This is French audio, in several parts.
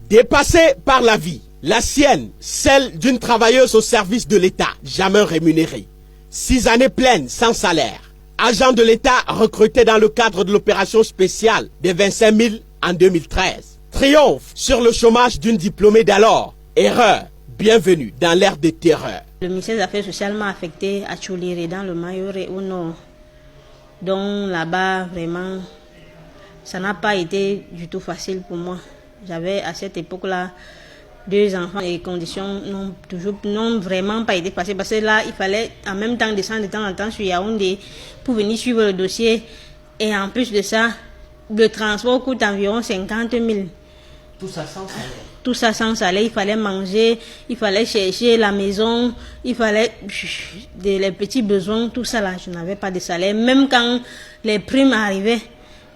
Dépassée par la vie, la sienne, celle d'une travailleuse au service de l'État, jamais rémunérée. 6 années pleines sans salaire. Agent de l'État recruté dans le cadre de l'opération spéciale des 25 000 en 2013. Triomphe sur le chômage d'une diplômée d'alors. Erreur. Bienvenue dans l'ère des terreurs. Le ministère des Affaires sociales m'a affecté à Tchouliré, dans le Mayoré au nord. Donc là-bas, vraiment, ça n'a pas été du tout facile pour moi. J'avais à cette époque-là 2 enfants et les conditions n'ont vraiment pas été faciles. Parce que là, il fallait en même temps descendre de temps en temps sur Yaoundé pour venir suivre le dossier. Et en plus de ça, le transport coûte environ 50 000. Tout ça sans salaire. Tout ça sans salaire, il fallait manger, il fallait chercher la maison, il fallait les petits besoins, tout ça là, je n'avais pas de salaire. Même quand les primes arrivaient,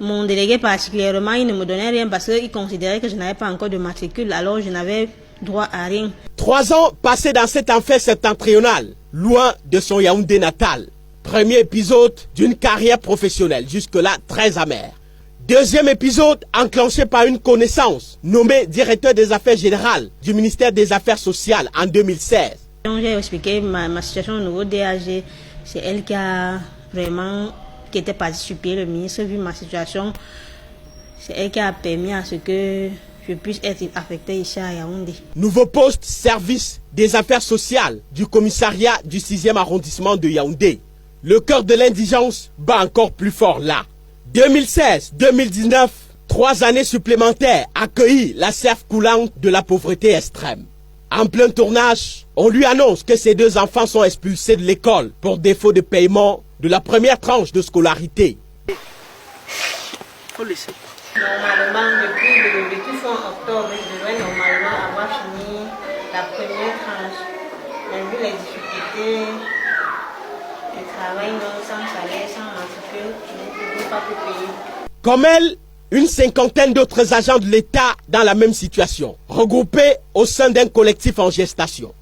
mon délégué particulièrement, il ne me donnait rien parce qu'il considérait que je n'avais pas encore de matricule, alors je n'avais droit à rien. 3 ans passés dans cet enfer septentrional, loin de son Yaoundé natal. Premier épisode d'une carrière professionnelle, jusque-là très amère. Deuxième épisode enclenché par une connaissance, nommé directeur des affaires générales du ministère des Affaires sociales en 2016. J'ai expliqué ma situation au niveau DAG. C'est elle qui a vraiment, qui était partie sur pied, le ministre, vu ma situation. C'est elle qui a permis à ce que je puisse être affectée ici à Yaoundé. Nouveau poste, service des affaires sociales du commissariat du 6e arrondissement de Yaoundé. Le cœur de l'indigence bat encore plus fort là. 2016-2019, 3 années supplémentaires accueillit la cerf coulante de la pauvreté extrême. En plein tournage, on lui annonce que ses 2 enfants sont expulsés de l'école pour défaut de paiement de la première tranche de scolarité. Faut laisser. Normalement, depuis fin octobre, je devrais normalement avoir fini la première tranche. Mais vu les difficultés, le travail non sans salaire, sans matricule, je ne peux pas tout payer. Comme elle, une 50aine d'autres agents de l'État dans la même situation, regroupés au sein d'un collectif en gestation.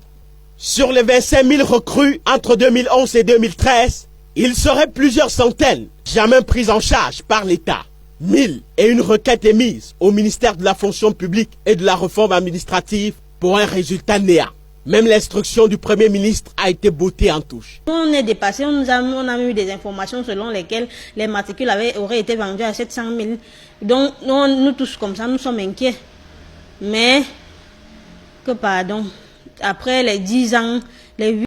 Sur les 25 000 recrues entre 2011 et 2013, il serait plusieurs centaines jamais prises en charge par l'État. 1000 et une requête émise au ministère de la fonction publique et de la réforme administrative pour un résultat néant. Même l'instruction du Premier ministre a été bottée en touche. On est dépassé, on a eu des informations selon lesquelles les matricules auraient été vendus à 700 000. Donc nous tous comme ça, nous sommes inquiets. Mais, que pardon, après les 10 ans, les 8